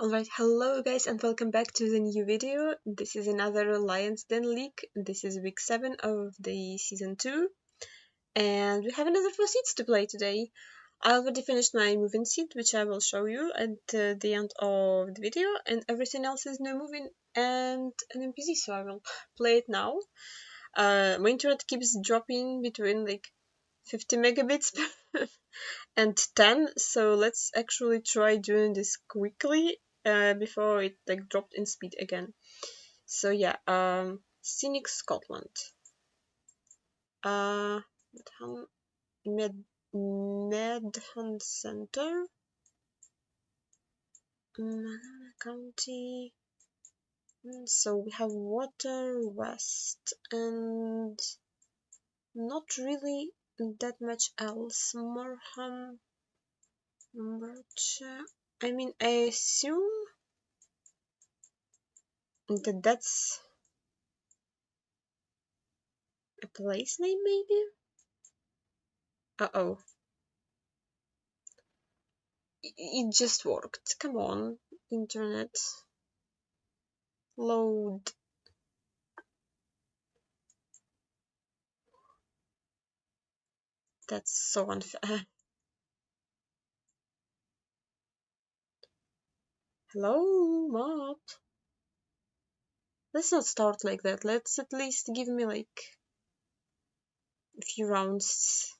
Alright, hello guys and welcome back to the new video. This is another Lyons Den League. This is week 7 of the season 2 and we have another 4 seeds to play today. I already finished my moving seed, which I will show you at the end of the video, and everything else is no moving and NMPZ, so I will play it now. My internet keeps dropping between like 50 megabits and 10, so let's actually try doing this quickly before it like dropped in speed again. So yeah, Scenic Scotland. Medhan Center, County. So we have Water West and not really that much else. Morham, Birch. I mean, I assume that's a place name, maybe? Uh-oh. It just worked. Come on, internet. Load. That's so unfair. Hello, Mop. Let's not start like that. Let's at least give me like a few rounds.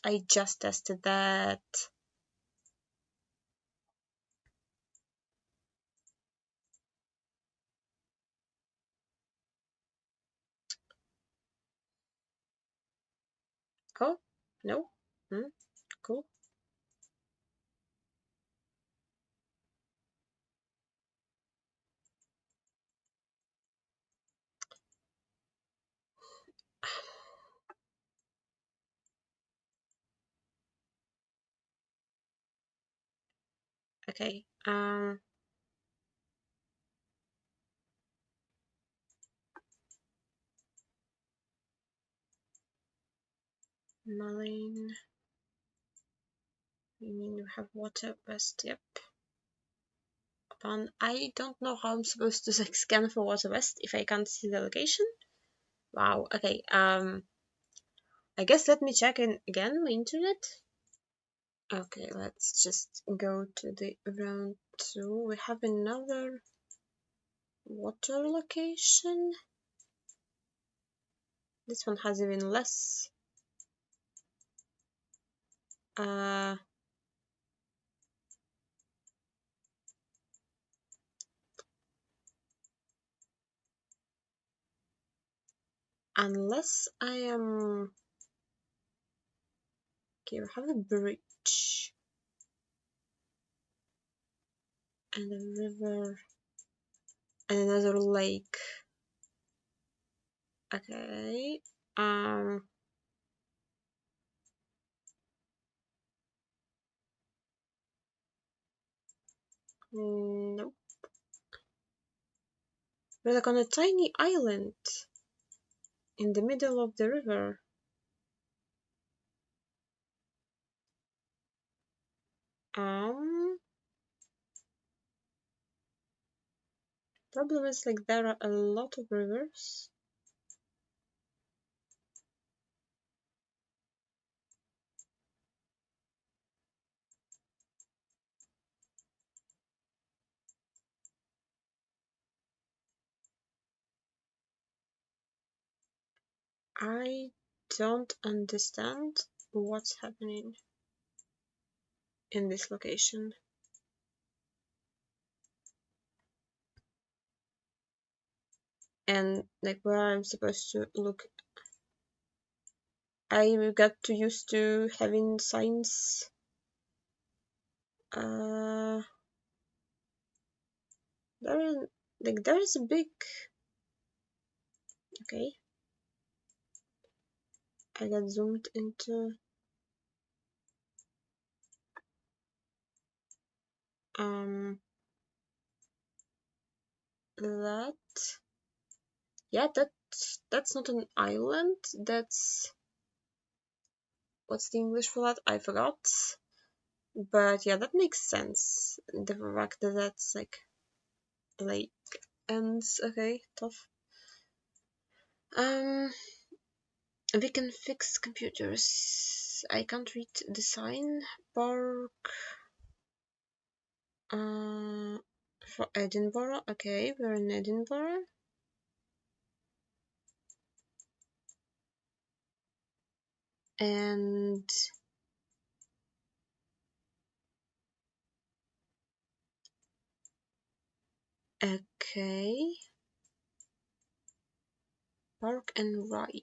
I just tested that. Oh, no. Cool. Okay. Marine. I mean, you have Water West. Yep. I don't know how I'm supposed to like scan for Water West if I can't see the location. Wow. Okay. I guess let me check in again my internet. Okay, let's just go to the round 2. We have another water location. This one has even less. Unless I am... Okay, we have a bridge. And a river. And another lake. Okay. Nope. We're like on a tiny island in the middle of the river. Problem is like there are a lot of rivers. I don't understand what's happening in this location. And like where I'm supposed to look. I got too used to having signs. There is a big... Okay. I got zoomed into that. Yeah, that's not an island. That's... What's the English for that? I forgot. But yeah, that makes sense. The fact that that's like ends. Okay, tough. We can fix computers. I can't read the sign. Park. For Edinburgh. Okay, we're in Edinburgh. And okay, park and ride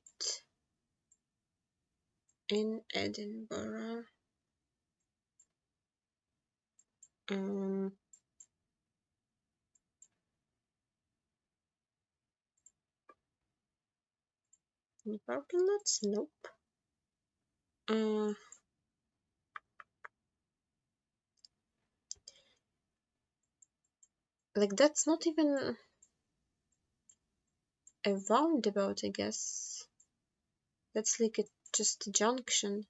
in Edinburgh. Um, any parking lots? Nope. Like that's not even a roundabout, I guess. That's like just a junction.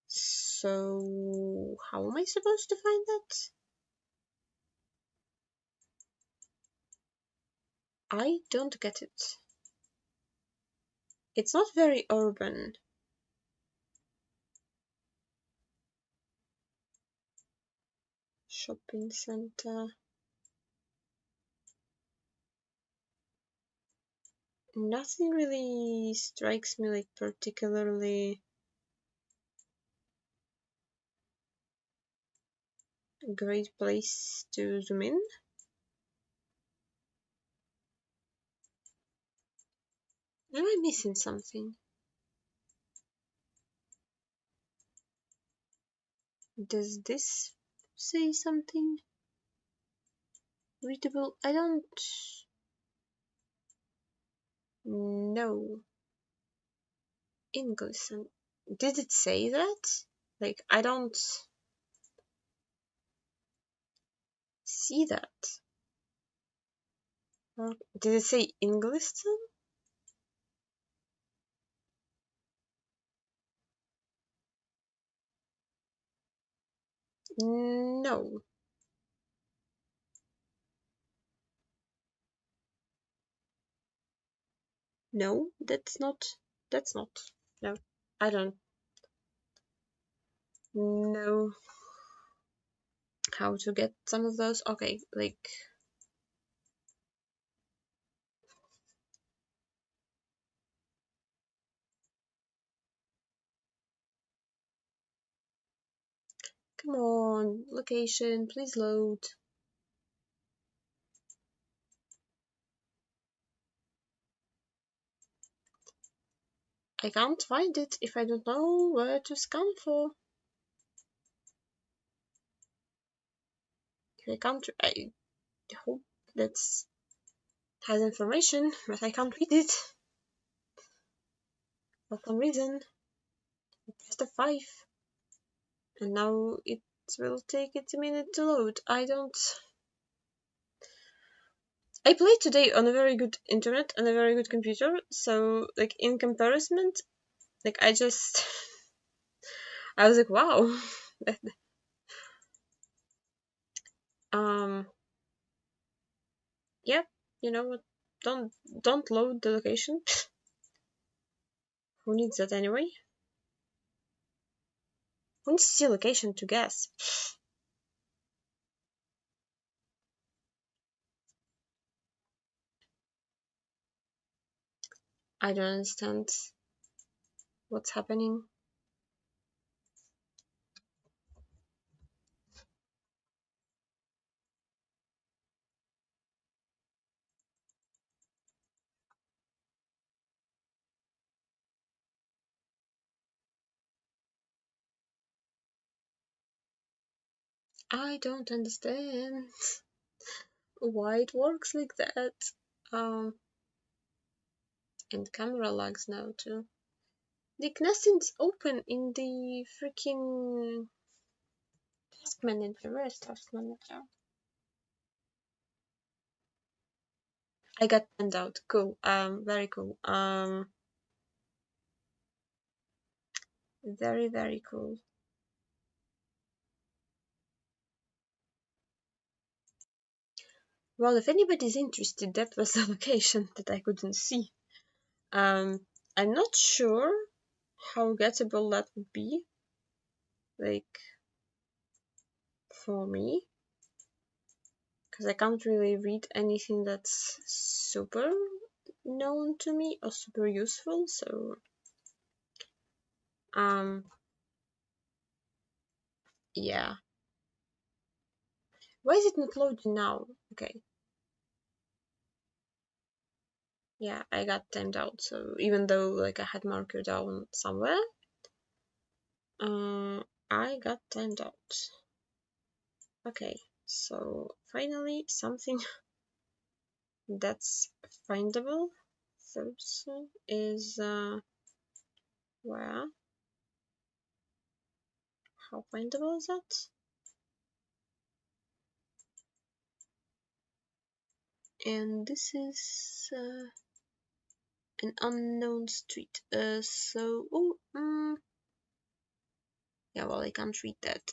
So how am I supposed to find that? I don't get it. It's not very urban. Shopping center. Nothing really strikes me like particularly great place to zoom in. Am I missing something? Does this say something readable? I don't know. English. Did it say that? Like, I don't see that. Did it say English? No. No, that's not. That's not. No. I don't know how to get some of those. Okay, like. Come on, location, please load. I can't find it if I don't know where to scan for. If I can't, I hope that's has information, but I can't read it for some reason. I pressed a 5, and now it will take it a minute to load. I played today on a very good internet and a very good computer, so like in comparison, like I was like, wow. um, yeah, you know what? Don't load the location. Who needs that anyway? Who needs to see location to guess? I don't understand what's happening. I don't understand why it works like that. Um, and camera lags now too. The nesting's open in the freaking task manager. Where's task manager? I got penned out. Cool. Very cool. Very, very cool. Well, if anybody's interested, that was the location that I couldn't see. I'm not sure how gettable that would be, like, for me, because I can't really read anything that's super known to me or super useful, so, yeah. Why is it not loading now? Okay. Yeah, I got timed out, so even though, like, I had marker down somewhere, I got timed out. Okay, so finally something that's findable. First is where? How findable is that? And this is an unknown street. Yeah, well, I can't read that.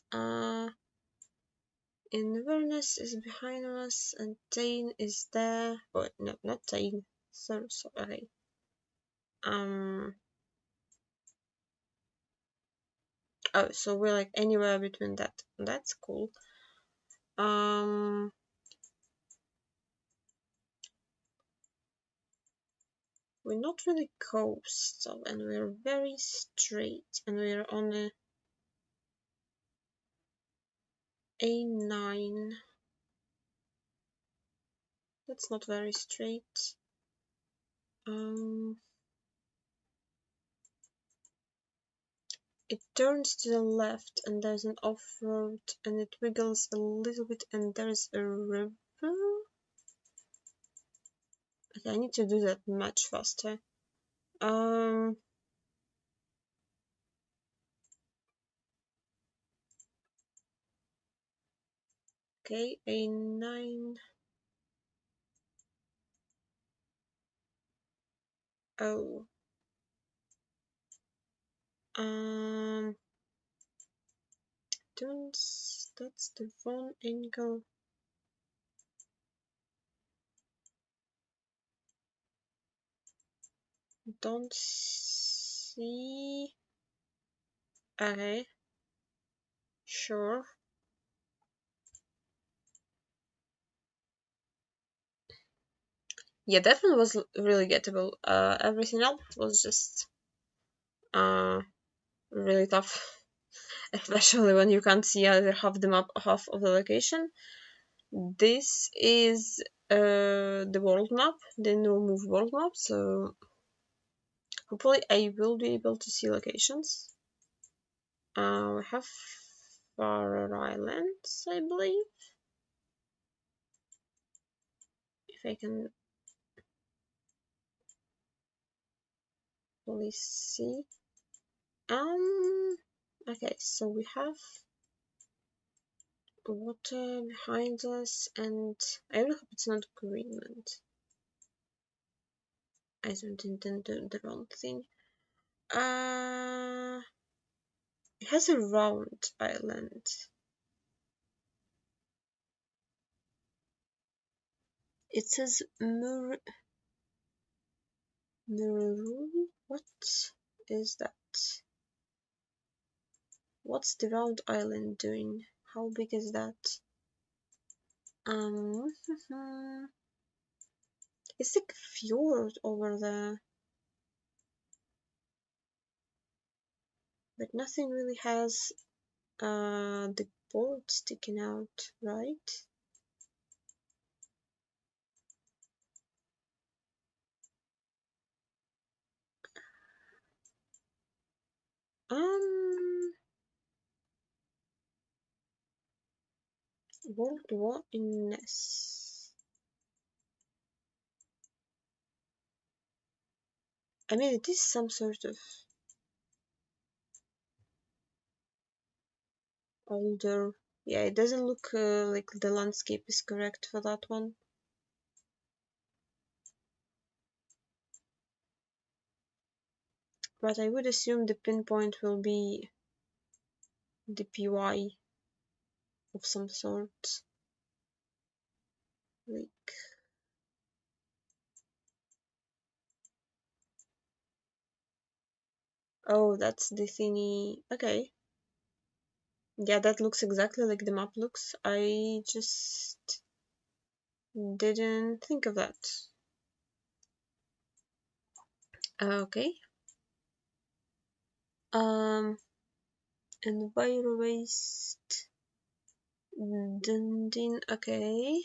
Inverness is behind us, and Tain is there. Oh, no, not Tain. Okay. Oh, so we're like anywhere between that. That's cool. We're not really coastal, and we're very straight, and we're on a A9. That's not very straight. It turns to the left, and there's an off-road, and it wiggles a little bit, and there's a river. Okay, I need to do that much faster. Okay, A9. Oh. That's the wrong angle. Don't see. Okay. Sure. Yeah, that one was really gettable. Everything else was just really tough, especially when you can't see either half the map, half of the location. This is the world map, the no move world map, so hopefully I will be able to see locations. We have Faroe Islands, I believe. If I can really see. Okay, so we have water behind us, and I really hope it's not Greenland. I don't intend to do the wrong thing. It has a round island. It says Mururu. What is that? What's the round island doing? How big is that? It's like a fjord over there, but nothing really has the board sticking out, right? World War in Ness. I mean, it is some sort of older. Yeah, it doesn't look like the landscape is correct for that one. But I would assume the pinpoint will be the PY of some sort. Like, oh, that's the thingy. Okay. Yeah, that looks exactly like the map looks. I just didn't think of that. Okay. Enviro waste. Dundin. Okay.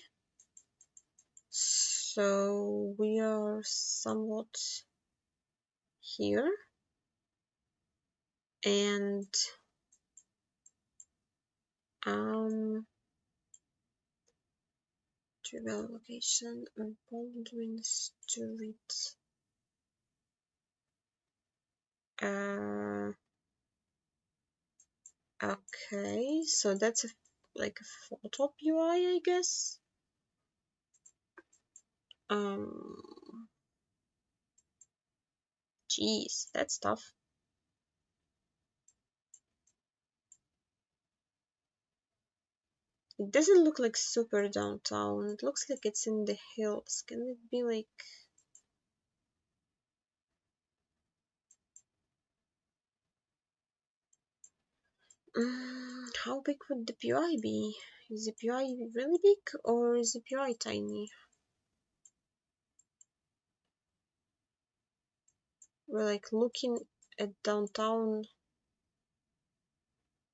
So we are somewhat here. And trivial location, Baldwin Street. Okay, so that's like a photo UI, I guess. Geez, that's tough. It doesn't look like super downtown. It looks like it's in the hills. Can it be like... how big would the PI be? Is the PI really big or is the PI tiny? We're like looking at downtown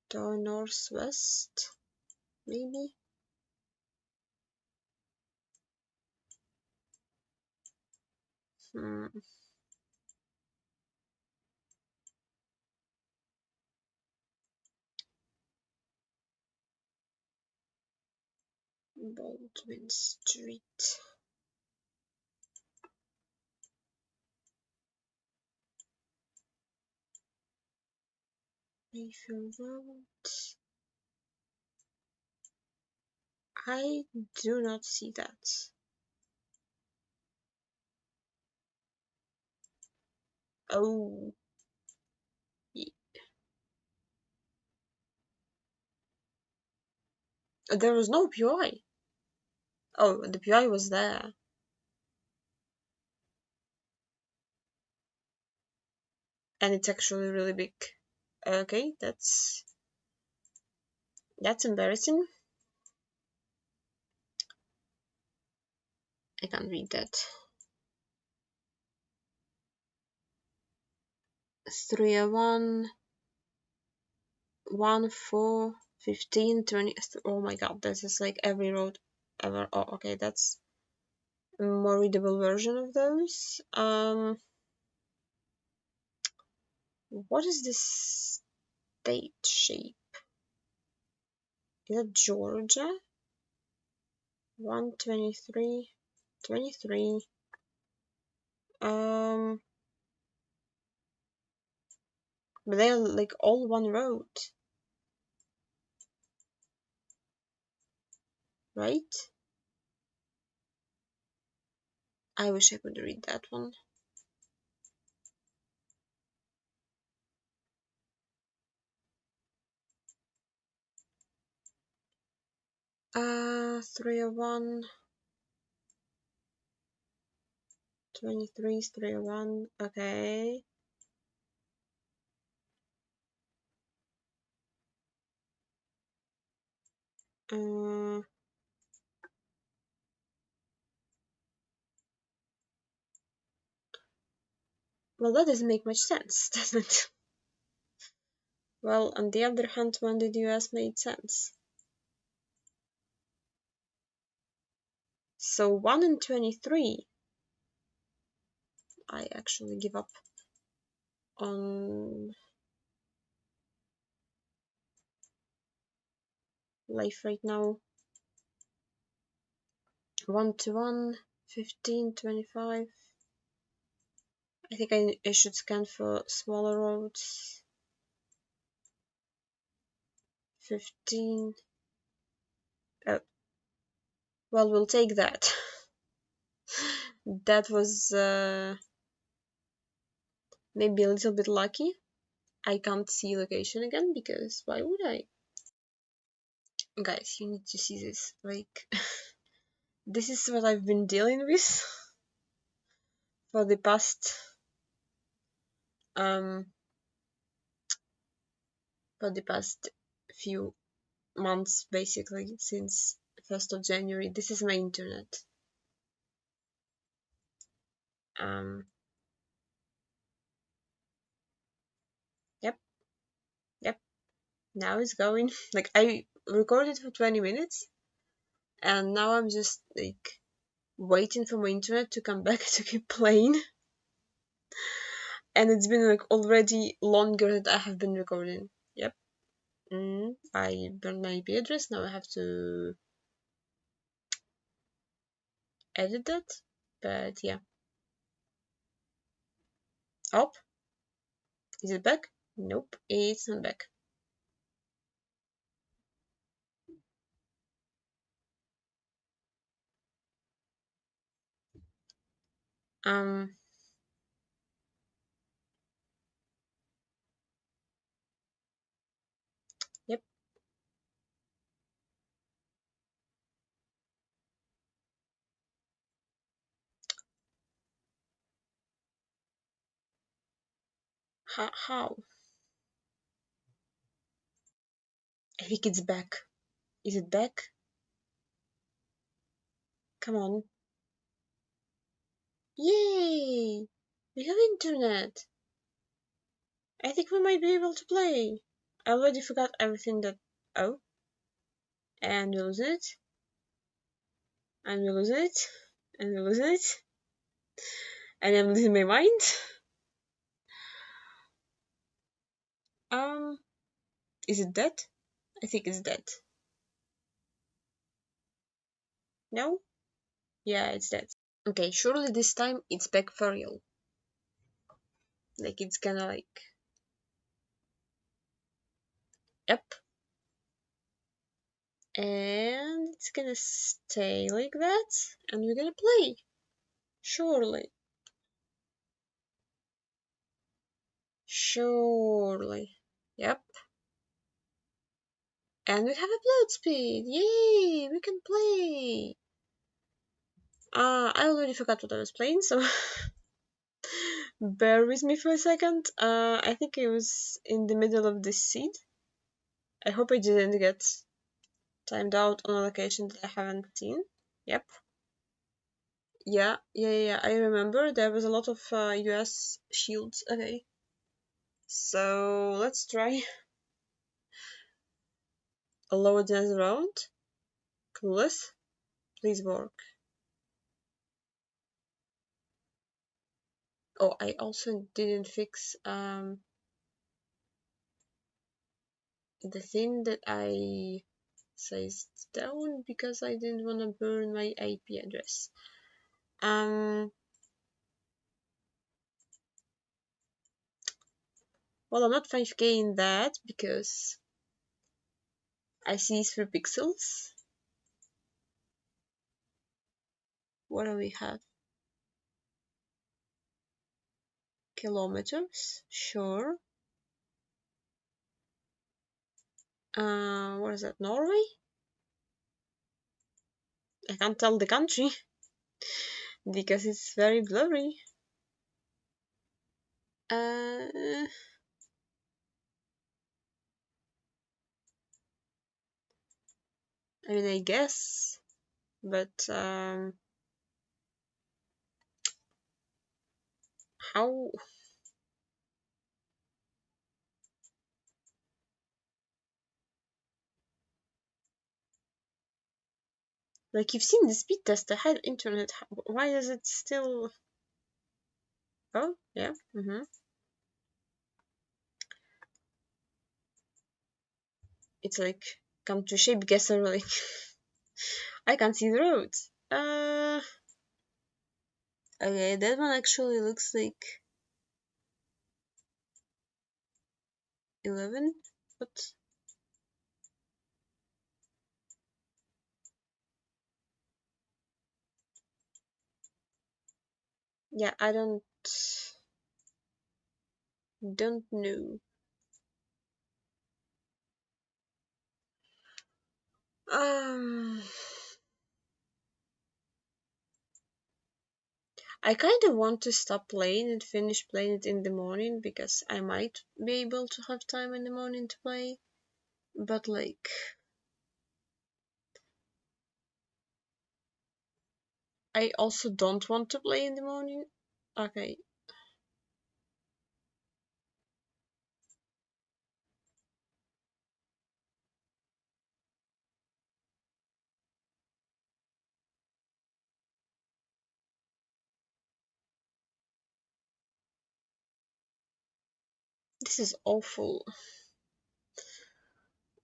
to northwest, maybe? Hmm. Baldwin Street. Mayfield Road. I do not see that. Oh, there was no PI. Oh, the PI was there. And it's actually really big. Okay, that's embarrassing. I can't read that. 301 1 4 15 20. Oh my god, this is like every road ever. Oh, okay, that's a more readable version of those. What is this state shape? Is that Georgia? 123 23. But they're like all one road, right? I wish I could read that one. 301 23 301. Okay. Well, that doesn't make much sense, doesn't it? Well, on the other hand, when did US made sense? So 1 and 23. I actually give up on life right now. 1 to 1, 15, 25. I think I should scan for smaller roads. 15. Oh, well, we'll take that. That was maybe a little bit lucky. I can't see location again because why would I? Guys, you need to see this. Like, this is what I've been dealing with for the past few months, basically since 1st of January. This is my internet. Yep, yep. Now it's going. Like, I recorded for 20 minutes, and now I'm just like waiting for my internet to come back to keep playing. And it's been like already longer that I have been recording. Yep. I burned my IP address. Now I have to edit that. But yeah. Oh, is it back? Nope, it's not back. Yep. How? I think it's back. Is it back? Come on. Yay! We have internet. I think we might be able to play. I already forgot everything that... Oh. And we lose it. And we lose it. And we lose it. And I'm losing my mind. Is it dead? I think it's dead. No? Yeah, it's dead. Okay, surely this time it's back for real. Like, it's gonna like... Yep. And it's gonna stay like that, and we're gonna play. Surely. Surely. Yep. And we have upload speed. Yay! We can play. I already forgot what I was playing, so bear with me for a second. I think it was in the middle of this seed. I hope I didn't get timed out on a location that I haven't seen. Yep. Yeah. I remember there was a lot of US shields. Okay. So let's try a lower dance round. Clueless. Please work. Oh, I also didn't fix the thing that I sized down because I didn't want to burn my IP address. Well, I'm not 5K in that because I see 3 pixels. What do we have? Kilometers, sure. What is that, Norway? I can't tell the country because it's very blurry. I mean, I guess, but how? Like, you've seen the speed test, I had internet. Why is it still... Oh, yeah. It's like come to shape Geoguessr, like I can't see the roads. Okay, that one actually looks like 11. What? Yeah, I don't know. Um, I kind of want to stop playing and finish playing it in the morning because I might be able to have time in the morning to play. But like, I also don't want to play in the morning. Okay. This is awful.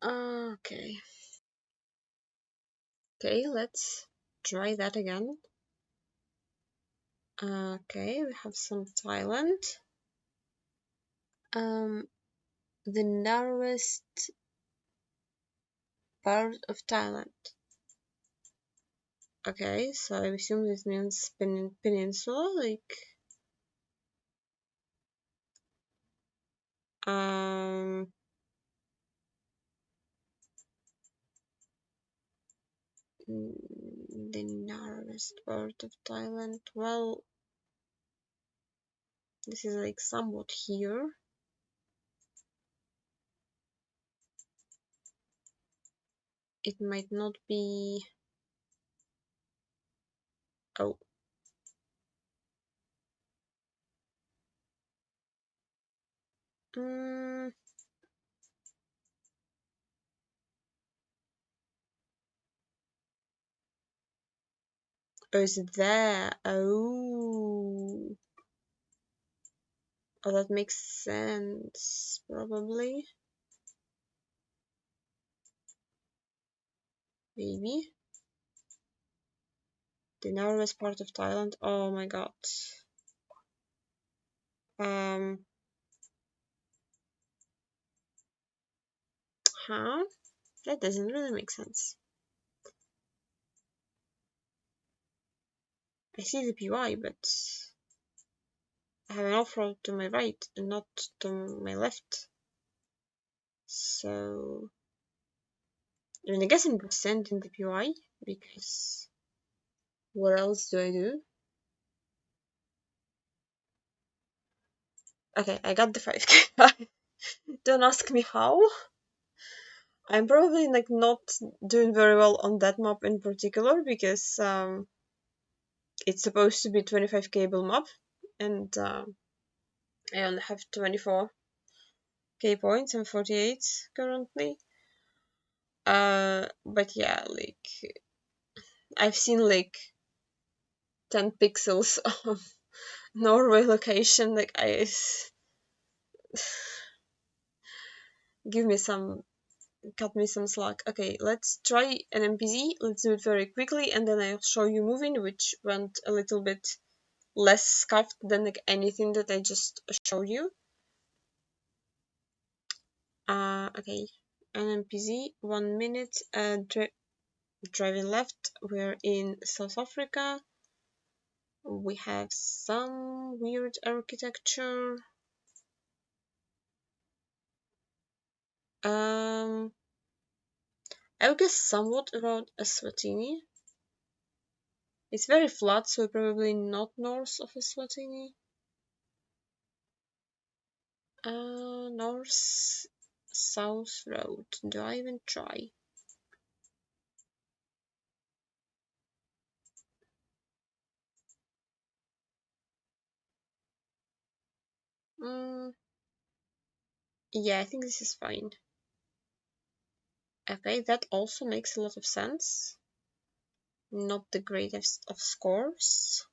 Okay. Okay, let's try that again. Okay, we have some Thailand. The narrowest part of Thailand. Okay, so I assume this means peninsula, like the narrowest part of Thailand. Well, this is like somewhat here. It might not be. Oh. Oh, is it there? Oh. Oh, that makes sense, probably. Maybe. The narrowest part of Thailand. Oh my god. Huh? That doesn't really make sense. I see the PY, but I have an off-road to my right and not to my left. So, I mean, I guess I'm sending the PY because what else do I do? Okay, I got the 5k. Don't ask me how. I'm probably like not doing very well on that map in particular because it's supposed to be 25 cable map and I only have 24k points and 48 currently. But yeah, like I've seen like 10 pixels of Norway location. Like give me some, cut me some slack. Okay, let's try NMPZ. Let's do it very quickly, and then I'll show you moving, which went a little bit less scuffed than like anything that I just showed you. Okay, NMPZ, 1 minute. Driving left. We're in South Africa. We have some weird architecture. I would guess somewhat about Eswatini. It's very flat, so probably not north of Eswatini. North South Road. Do I even try? Yeah, I think this is fine. Okay, that also makes a lot of sense. Not the greatest of scores.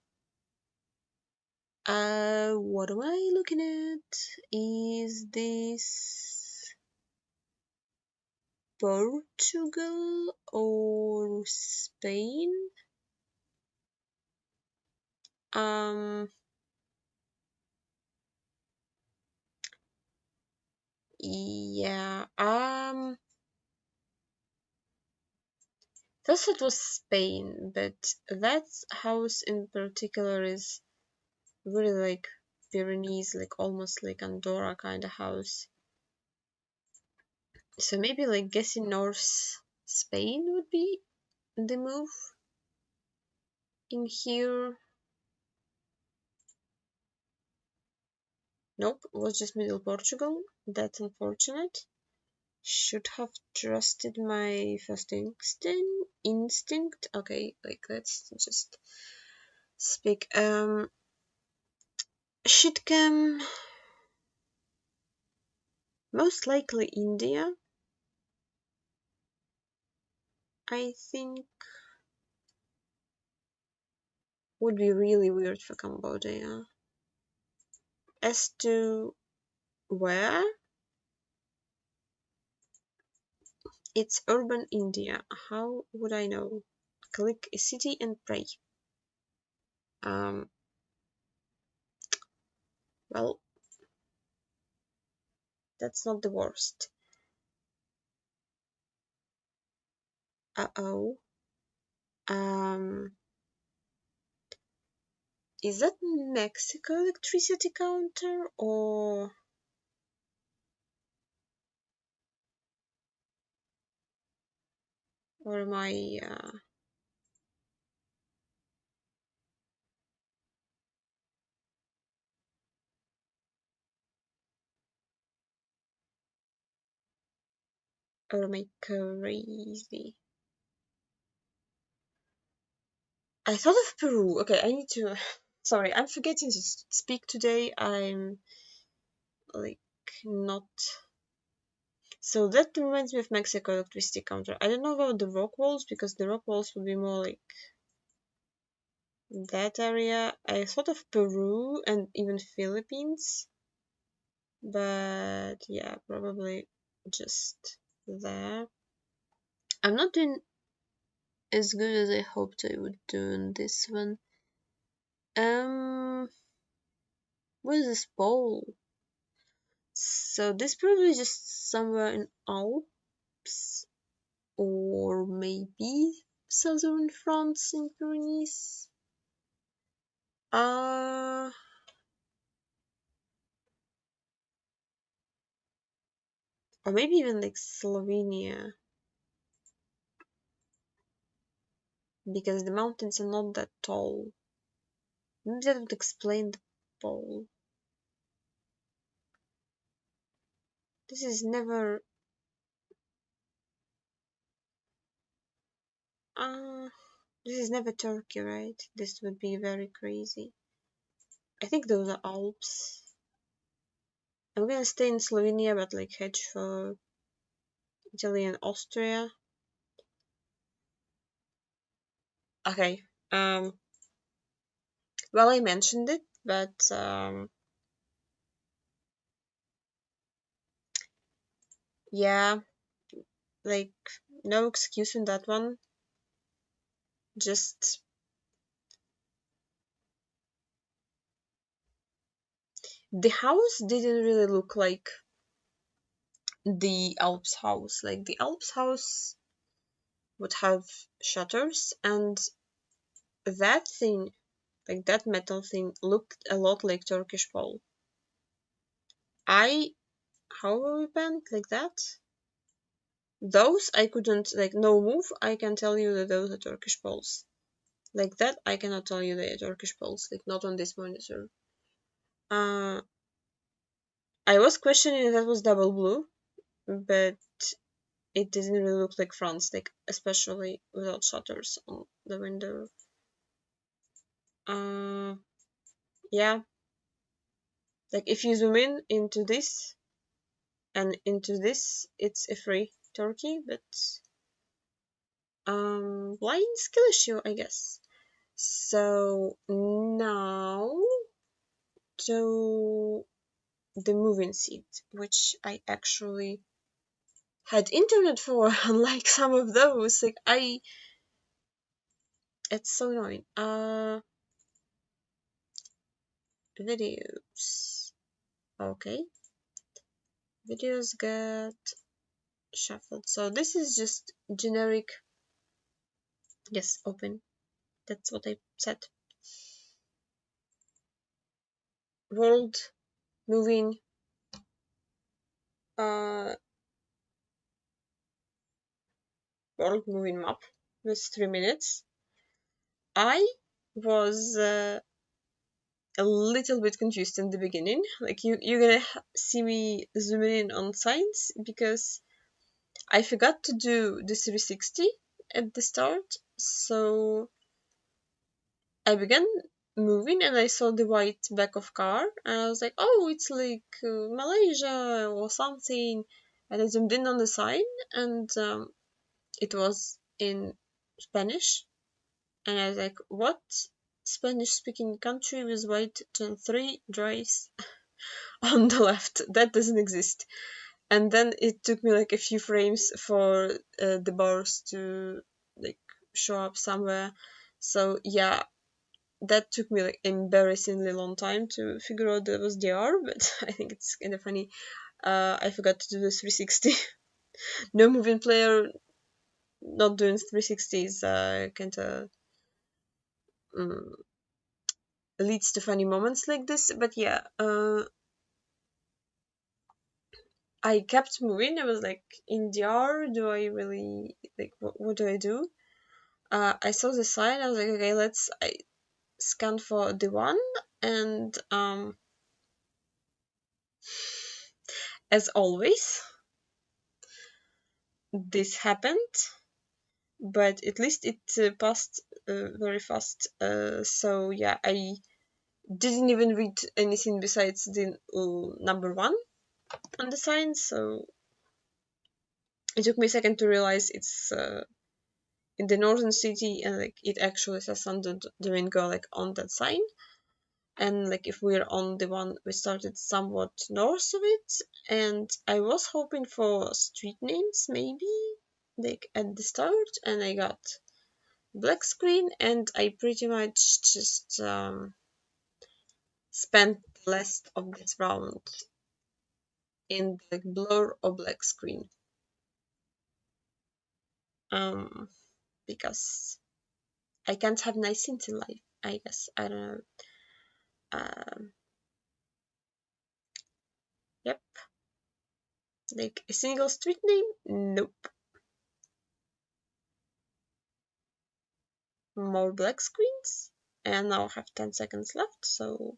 What am I looking at? Is this Portugal or Spain? Yeah, thought it was Spain, but that house in particular is really like Pyrenees, like almost like Andorra kind of house. So maybe like guessing North Spain would be the move in here. Nope, was just middle Portugal. That's unfortunate. Should have trusted my first instinct. Okay, like let's just speak. Should come most likely India. I think would be really weird for Cambodia. As to where, it's urban India. How would I know? Click a city and pray. Um, well, that's not the worst. Uh-oh. Um, is that Mexico electricity counter or am I crazy? I thought of Peru. Okay, I need to. Sorry, I'm forgetting to speak today. I'm like not. So that reminds me of Mexico electricity counter. I don't know about the rock walls because the rock walls would be more like that area. I thought of Peru and even Philippines, but yeah, probably just there. I'm not doing as good as I hoped I would do in this one. What is this pole? So this probably just somewhere in Alps or maybe southern France in Pyrenees. Uh or maybe even like Slovenia because the mountains are not that tall. Maybe that would explain the pole. This is never uh this is never Turkey, right? This would be very crazy. I think those are Alps. I'm gonna stay in Slovenia but like hedge for Italy and Austria. Okay. Well, I mentioned it, but yeah, like no excuse on that one. Just the house didn't really look like the Alps house. Like the Alps house would have shutters, and that thing, like that metal thing, looked a lot like Turkish pole. I how will we bend like that? Those I couldn't like no move. I can tell you that those are Turkish poles. Like that, I cannot tell you they are Turkish poles. Like not on this monitor. Uh, I was questioning if that was double blue, but it didn't really look like France, like especially without shutters on the window. Uh, yeah, like if you zoom in into this and into this, it's a free Turkey, but blind skill issue, I guess. So now to the moving seat, which I actually had internet for, unlike some of those. Like it's so annoying. Videos. Okay, videos get shuffled. So this is just generic. Yes, open. That's what I said. World moving. Uh, world moving map with 3 minutes. I was a little bit confused in the beginning. Like you're gonna see me zooming in on signs because I forgot to do the 360 at the start. So I began moving and I saw the white back of car and I was like, oh, it's like Malaysia or something. And I zoomed in on the sign and it was in Spanish. And I was like, what Spanish speaking country with white turn 3 drives on the left? That doesn't exist. And then it took me like a few frames for the bars to like show up somewhere. So yeah, that took me like embarrassingly long time to figure out that was DR, but I think it's kind of funny. I forgot to do the 360. No moving player not doing 360 is kind of um, leads to funny moments like this. But yeah, I kept moving. I was like, in DR, do I really like what do I do? I saw the sign. I was like, okay, I scan for the one, and as always, this happened, but at least it passed very fast. So yeah, I didn't even read anything besides the number one on the sign. So it took me a second to realize it's in the northern city, and like it actually says Santo Domingo like on that sign. And like if we're on the one we started somewhat north of it, and I was hoping for street names maybe like at the start, and I got black screen, and I pretty much just spent the rest of this round in the blur or black screen, um because I can't have nice things in life, I guess. I don't know. um yep, like a single street name, nope. More black screens, and now I have 10 seconds left, so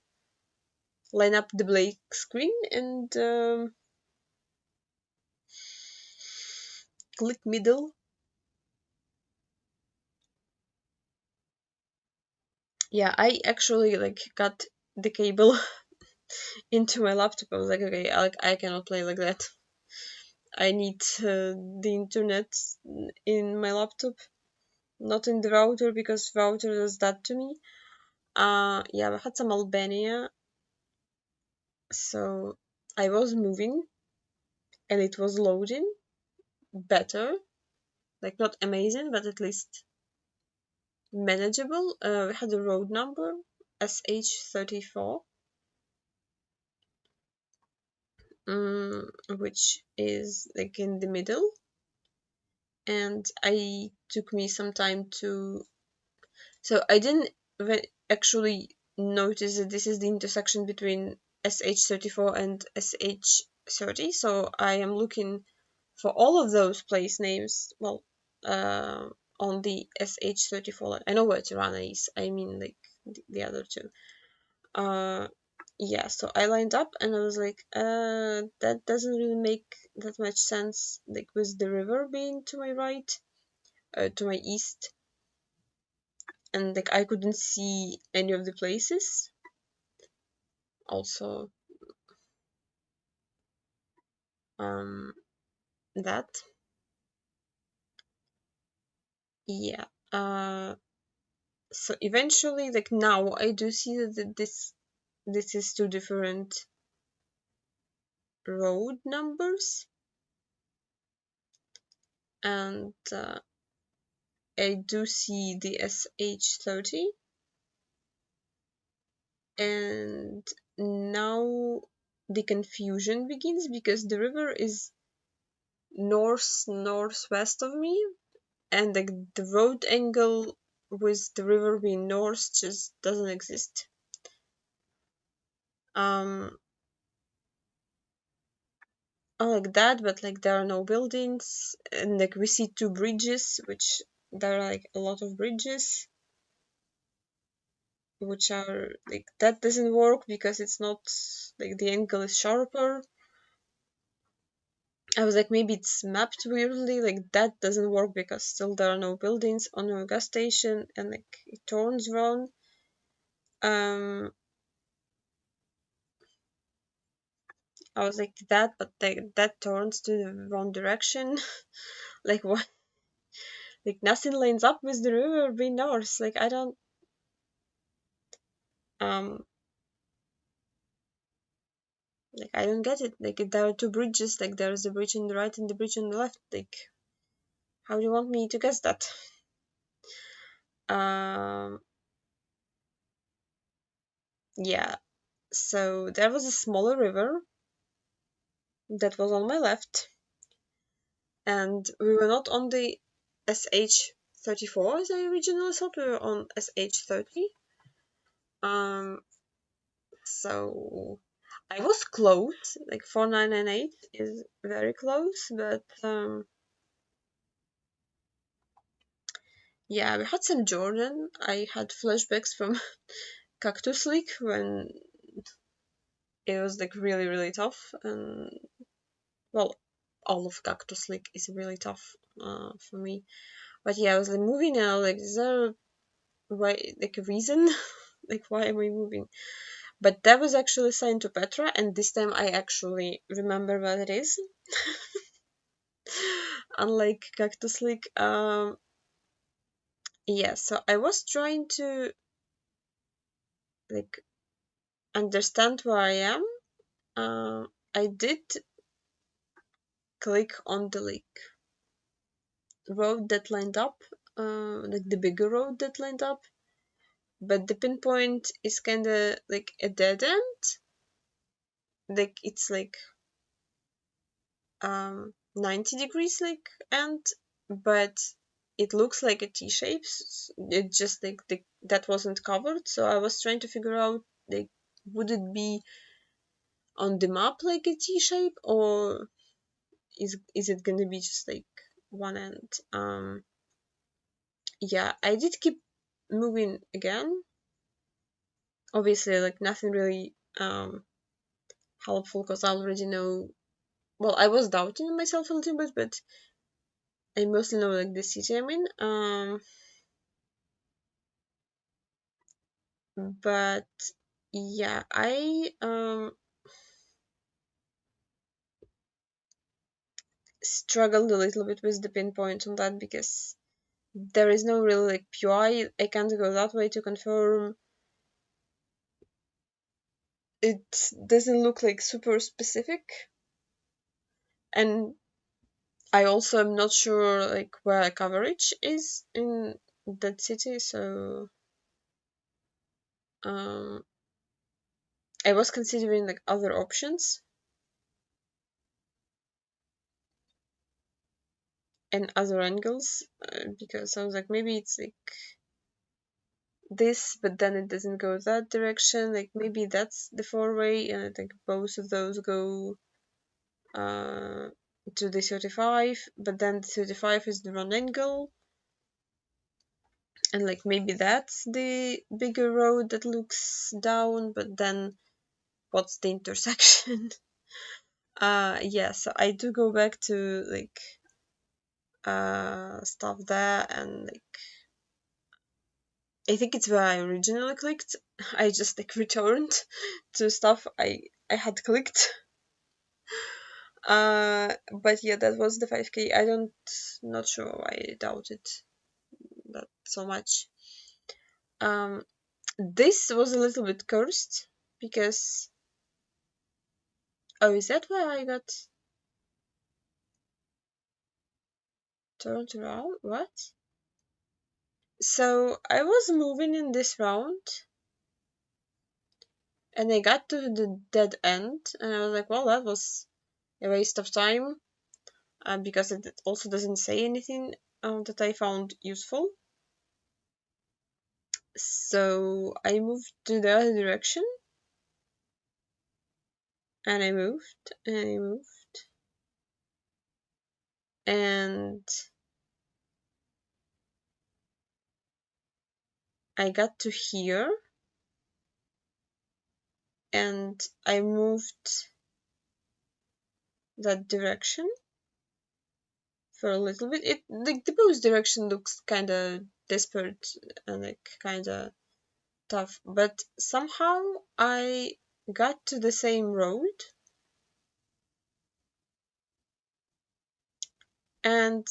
line up the black screen and click middle. Yeah, I actually like got the cable into my laptop. I was like, okay, I cannot play like that. I need the internet in my laptop, not in the router, because router does that to me. Yeah, I had some Albania, so I was moving and it was loading better, like not amazing, but at least manageable. We had a road number SH34, which is like in the middle, and I took me some time to. So I didn't actually notice that this is the intersection between SH34 and SH30. So I am looking for all of those place names. Well, uh, on the SH34. I know where Tirana is. I mean, like the other two. Uh, yeah. So I lined up and I was like, that doesn't really make that much sense. Like with the river being to my right, to my east, and like I couldn't see any of the places. Also, um, that yeah. So eventually, like now, I do see that this is two different road numbers, and I do see the SH30, and now the confusion begins because the river is northwest of me, and like the road angle with the river being north just doesn't exist. Um, I like that, but like there are no buildings, and like we see two bridges, which there are like a lot of bridges. which are like that doesn't work because it's not like the angle is sharper. I was like, maybe it's mapped weirdly, like that doesn't work because still there are no buildings or no gas station and like it turns wrong. I was like that, but that turns to the wrong direction. Like what? Like nothing lines up with the river being north. Like I don't um like I don't get it. Like there are two bridges. Like there is a bridge on the right and the bridge on the left. Like how do you want me to guess that? Um yeah. So there was a smaller river that was on my left, and we were not on the SH34 as I originally thought. We were on SH30. Um, so I was close. Like 4998 is very close, but yeah, we had some Jordan. I had flashbacks from Cactus League when it was like really really tough, and well, all of Cactus League is really tough for me. But yeah, I was like moving now. Like, is there why like a reason? Like, why am I moving? But that was actually assigned to Petra, and this time I actually remember what it is. Unlike Cactus League, yeah. So I was trying to like understand where I am. I did click on the like road that lined up, like the bigger road that lined up, but the pinpoint is kind of like a dead end. Like it's like 90 degrees like end, but it looks like a T shape. It just like that wasn't covered, so I was trying to figure out like would it be on the map like a T shape, or is it gonna be just like one end? Yeah, I did keep moving again. Obviously, like nothing really helpful because I already know. Well, I was doubting myself a little bit, but I mostly know like the city I'm in. But yeah, I struggled a little bit with the pinpoint on that because there is no real like POI. I can't go that way to confirm. It doesn't look like super specific, and I also am not sure like where coverage is in that city. So um, I was considering like other options and other angles because I was like maybe it's like this, but then it doesn't go that direction. Like maybe that's the four-way, and I think both of those go to the 35, but then the 35 is the wrong angle, and like maybe that's the bigger road that looks down, but then what's the intersection? Yeah, so I do go back to like stuff there, and like I think it's where I originally clicked. I just like returned to stuff I had clicked. But yeah, that was the 5K. I don't, not sure why I doubted that so much. Um, this was a little bit cursed because, oh, is that why I got turned around? What? So I was moving in this round and I got to the dead end and I was like, well, that was a waste of time because it also doesn't say anything that I found useful. So I moved to the other direction and I moved and I moved and I got to here and I moved that direction for a little bit. It like the post direction looks kind of desperate and like kind of tough, but somehow I got to the same road, and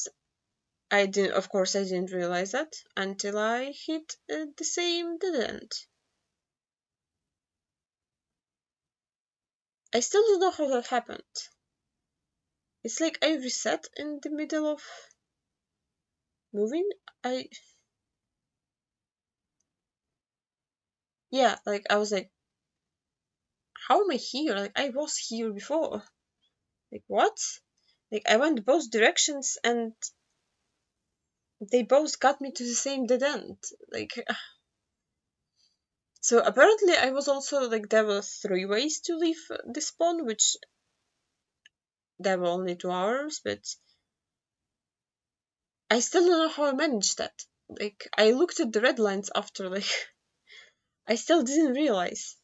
of course, I didn't realize that until I hit the same dead end. I still don't know how that happened. It's like I reset in the middle of moving. I Yeah, like I was like, how am I here? Like I was here before. Like what? Like I went both directions and they both got me to the same dead end. Like so apparently I was also like there were 3 ways to leave the spawn, which there were only 2 hours, but I still don't know how I managed that. Like I looked at the red lines after, like I still didn't realize.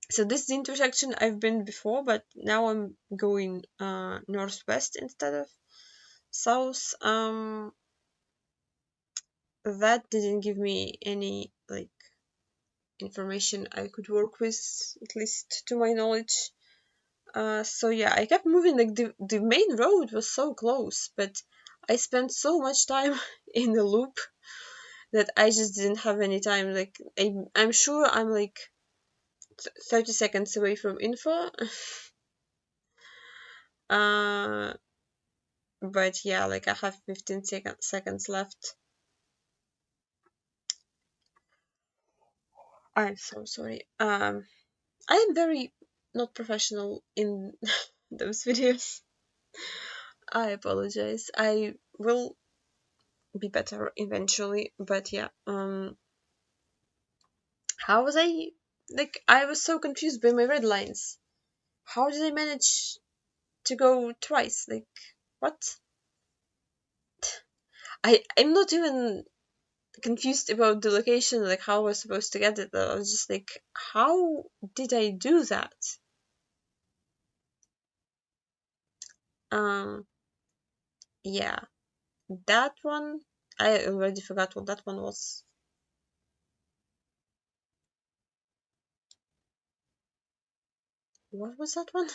So this is the intersection I've been before, but now I'm going northwest instead of south. That didn't give me any like information I could work with, at least to my knowledge. So yeah, I kept moving. Like the main road was so close, but I spent so much time in the loop that I just didn't have any time. Like I'm sure I'm like 30 seconds away from info. uh, but yeah, like I have 15 seconds left. I'm so sorry. I am very not professional in those videos. I apologize. I will be better eventually, but yeah. How was I? Like, I was so confused by my red lines. How did I manage to go twice? Like, what? I'm not even confused about the location, like how I was supposed to get it. Though I was just like, how did I do that? Um, yeah, that one I already forgot what that one was. What was that one?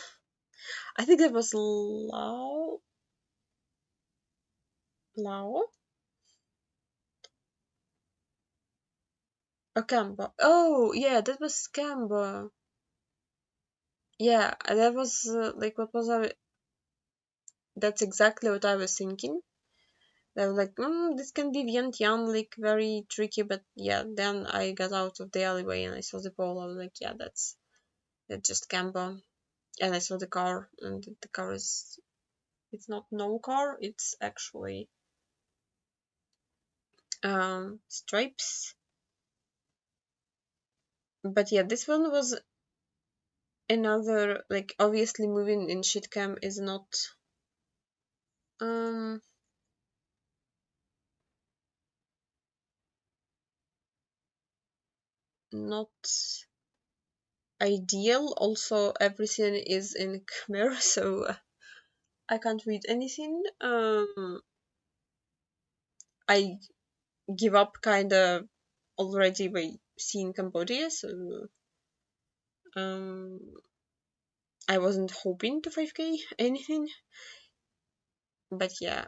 I think it was Lao or Kamba. Oh yeah, that was Kamba. Yeah, that was like what was I? That's exactly what I was thinking. I was like, this can be Vientiane, like very tricky, but yeah. Then I got out of the alleyway and I saw the pole. I was like, yeah, that's just Kamba. And I saw the car, and the car it's not no car, it's actually stripes. But yeah, this one was another, like obviously moving in shitcam is um not ideal. Also everything is in Khmer, so I can't read anything. I give up kind of already by seeing Cambodia, so um I wasn't hoping to 5k anything. But yeah,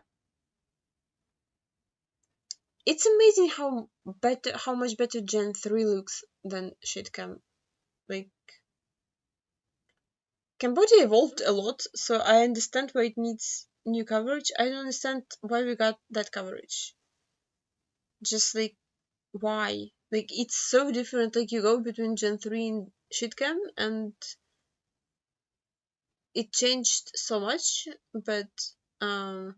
it's amazing how much better Gen 3 looks than shitcam. Like Cambodia evolved a lot, so I understand why it needs new coverage. I don't understand why we got that coverage. Just like why? Like it's so different. Like you go between Gen 3 and shitcam and it changed so much, but um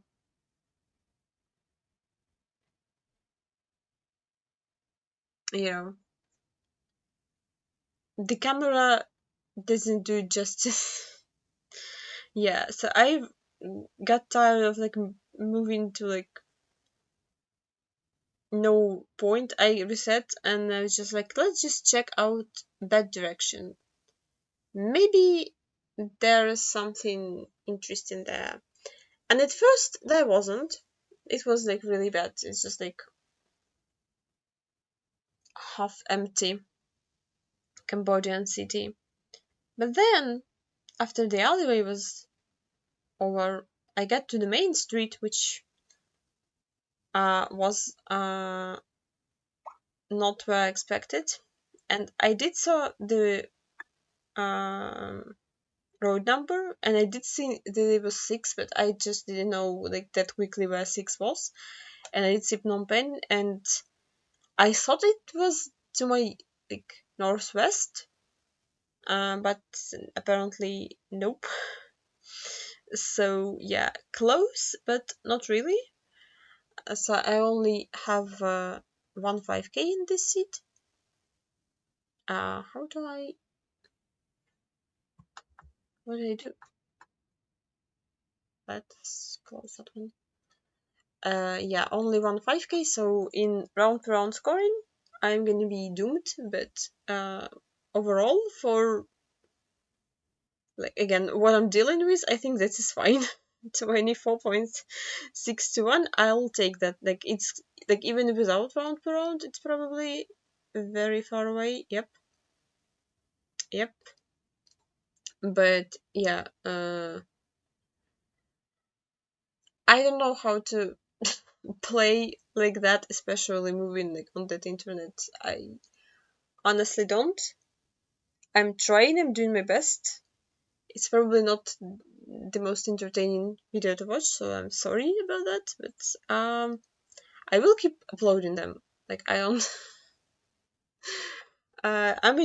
you know, the camera doesn't do justice. Yeah, so I got tired of like moving to like no point. I reset and I was just like, let's just check out that direction. maybe there is something interesting there. And at first there wasn't. It was like really bad. It's just like half empty Cambodian city. But then after the alleyway was over, I got to the main street, which was not where I expected, and I did saw the um, road number, and I did see that it was 6, but I just didn't know like that quickly where 6 was, and I did see Phnom Penh, and I thought it was to my like northwest, but apparently nope. So yeah, close, but not really. So I only have one 5K in this seat. How do I? What do I do? Let's close that one. Yeah, only one 5K. So in round to round scoring, I'm gonna be doomed. But overall, for like again what I'm dealing with, I think that is fine. 24.6 to 1. I'll take that. Like it's like even without round per round, it's probably very far away. Yep. Yep. But yeah, I don't know how to play like that, especially moving like on that internet. I honestly don't. I'm trying, I'm doing my best. It's probably not the most entertaining video to watch, so I'm sorry about that, but I will keep uploading them. Like I don't I'm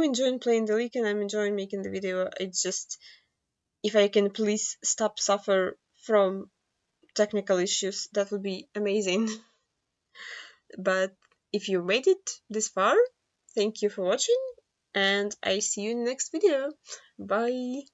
enjoying playing the league and I'm enjoying making the video. It's just if I can please stop suffer from technical issues, that would be amazing. But if you made it this far, thank you for watching, and I see you in the next video. Bye!